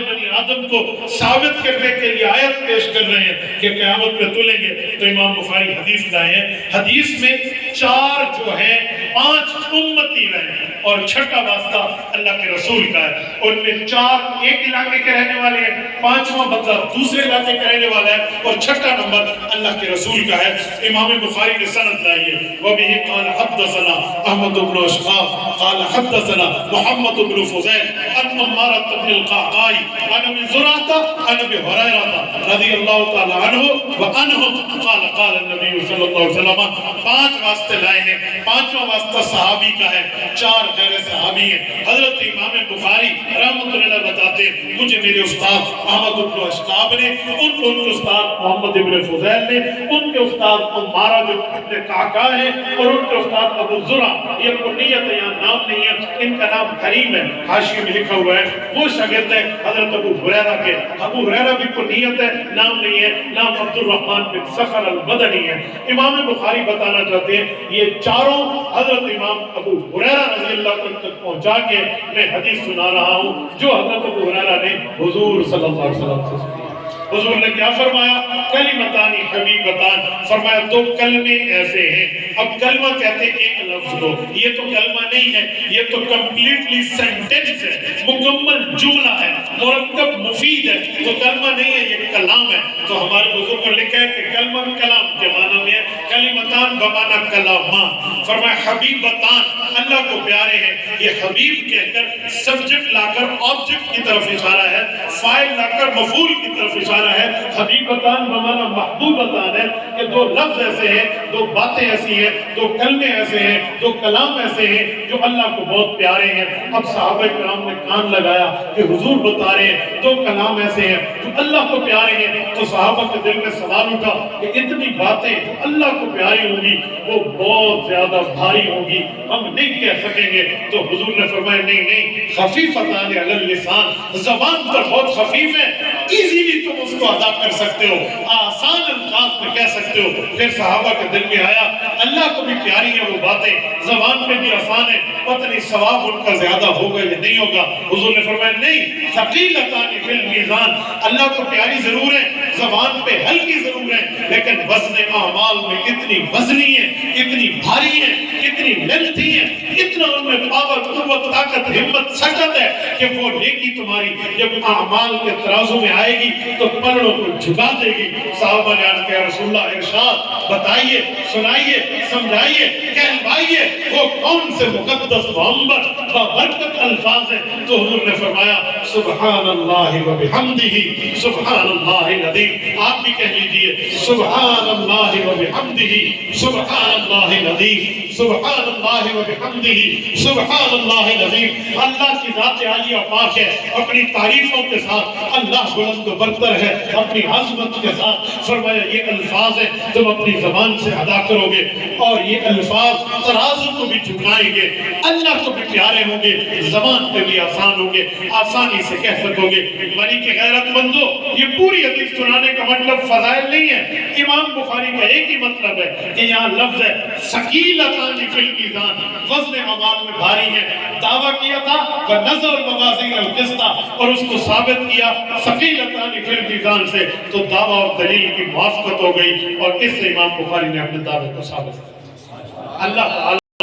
بنی آدم کو ثابت کرنے کے لیے آیت پیش کر رہے ہیں کہ قیامت میں تلیں گے، تو امام بخاری حدیث لائے ہیں۔ حدیث میں 4 جو ہیں 5 امتی رہے اور 6واں واسطہ اللہ کے رسول کا ہے۔ ان میں 4 ایک علاقے کے رہنے والے ہیں، 5واں بندہ دوسرے علاقے کا رہنے والا ہے، اور 6واں نمبر اللہ کے رسول کا ہے۔ امام بخاری نے سند لائی ہے، وَبِهِ قَالَ حَدَّثَنَا أَحْمَدُ بْنُ إِسْحَاقَ قَالَ حَدَّثَنَا مُحَمَّدُ بْنُ فُضَيْلَ عن عمارة بن القعقاع عن ابي زرعة عن ابي هريرة رضي الله تعالى عنه وعنهم قال قال النبي صلی اللہ علیہ وسلم۔ 5 واسطے لائے ہیں، 5واں واسطہ صحابی کا ہے، 4 غیر صحابی ہیں۔ حضرت امام بخاری رحمۃ اللہ علیہ بتاتے ہیں مجھے میرے استاد احمد بن اشقاب نے، ان کے استاد محمد بن فضیل نے، ان کے استاد عمارہ بن قعقاع ہے، اور ان کے استاد ابو زرع، یہ کنیت ہے یا نام نہیں ہے، ان کا نام کریم ہے، حاشیے میں لکھا ہوا ہے، وہ شاگرد ہے حضرت ابو ہریرہ کے۔ ابو ہریرہ بھی کنیت ہے، نام نہیں ہے، نام عبد الرحمن بن صخر المدنی ہے۔ امام بخاری بتانا چاہتے ہیں یہ چاروں حضرت امام ابو ہریرہ رضی اللہ عنہ تک پہنچا کے میں حدیث سنا رہا ہوں جو حضرت ابو ہریرہ نے حضور صلی اللہ علیہ وسلم سے سنی۔ حضور نے کیا فرمایا؟ کلمتانی حبیبتان، فرمایا 2 کلمے ایسے ہیں۔ اب کلمہ کہتے ہیں ایک لفظ کو، یہ تو کلمہ نہیں ہے، یہ تو کمپلیٹلی سینٹنس ہے، مکمل جملہ ہے، مرکب مفید ہے، تو کلمہ نہیں ہے، یہ کلام ہے۔ تو ہمارے بزرگ نے لکھا ہے کہ کلمہ کلام کے معنی میں ہے، کلمتان بمعنی کلامان۔ فرمایا حبیبتان، اللہ کو پیارے ہیں، یہ حبیب کہہ کر سبجیکٹ لا کر آبجیکٹ کی طرف اشارہ ہے، فاعل لا کر مفعول کی طرف اشارہ ہے۔ حبیبتان بمعنی محبوبتان ہے کہ 2 لفظ ایسے ہیں، 2 باتیں ایسی ہیں، 2 کلمے ایسے ہیں، 2 کلام ایسے ہیں جو اللہ کو بہت پیارے ہیں۔ اب صحابہ کرام نے کان لگایا کہ حضور بتا رہے ہیں 2 کلام ایسے ہیں جو اللہ کو پیارے ہیں، تو صحابہ کے دل میں سوال اٹھا کہ اتنی باتیں جو اللہ کو پیاری ہوں گی وہ بہت زیادہ بھاری ہوں گی، ہم نہیں کہہ سکیں گے۔ تو حضور نے فرمایا نہیں، خفیفتان علی اللسان، زبان پر بہت خفیف ہے، ایزیلی تم اس کو ادا کر سکتے ہو، آسان الفاظ میں کہہ سکتے ہو۔ پھر صحابہ کے دل میں آیا اللہ کو بھی پیاری ہیں وہ باتیں، زبان پہ بھی آسان ہے، پتہ نہیں ثواب ان کا زیادہ ہوگا یا نہیں ہوگا۔ حضور نے فرمایا نہیں، ثقیلتان فی المیزان، اللہ کو پیاری ضرور ہے، زبان پہ ہلکی ضرور ہے، لیکن وزن اعمال میں اتنی وزنی ہے، اتنی بھاری ہے، اتنی لنتھی ہے، اتنا ان میں پاور، قوت، طاقت، ہمت، سکت ہے کہ وہ نیکی تمہاری جب اعمال کے ترازو میں آئے گی تو پلڑوں کو جھکا دے گی۔ صحابہ نے عرض کیا رسول اللہ ارشاد، بتائیے، سنائیے، سمجھائیے، کہلوائیے وہ کون سے مقدس معمر بابرکت الفاظ ہیں؟ تو حضور نے فرمایا سبحان اللہ و بحمدہ سبحان اللہ العظیم۔ آپ بھی کہہ لیجئے سبحان اللہ و بحمدہ سبحان اللہ العظیم، سبحان اللہ و بحمدہ سبحان اللہ العظیم۔ اللہ کی ذات عالیہ پاک ہے، اپنی تعریفوں کے ساتھ اللہ بلند و برتر ہے، اپنی عظمت کے ساتھ۔ فرمایا یہ الفاظ ہیں تم اپنی زبان سے ادا کرو گے اور یہ الفاظ ترازو کو بھی جھکائیں گے، اللہ کو بھی پیارے ہوں گے، زبان پہ بھی آسان ہوں گے، آسانی سے کہہ سکو گے۔ بنی کے غیرت مندو، یہ پوری حدیث سنانے کا مطلب فضائل نہیں ہے، امام بخاری کا ایک ہی مطلب ہے کہ یہاں لفظ ہے ثقیلتان فی المیزان، وزن اعمال میں بھاری ہے۔ دعویٰ کیا تھا وَنَزَرَ الْمَوَازِينَ الْقِسْطَ، اور اس کو ثابت کیا ثقیلتان فی المیزان سے، تو دعویٰ اور دلیل کی موافقت ہو گئی، اور اس سے امام بخاری نے اپنے دعوے کو ثابت کیا۔ اللہ تعالی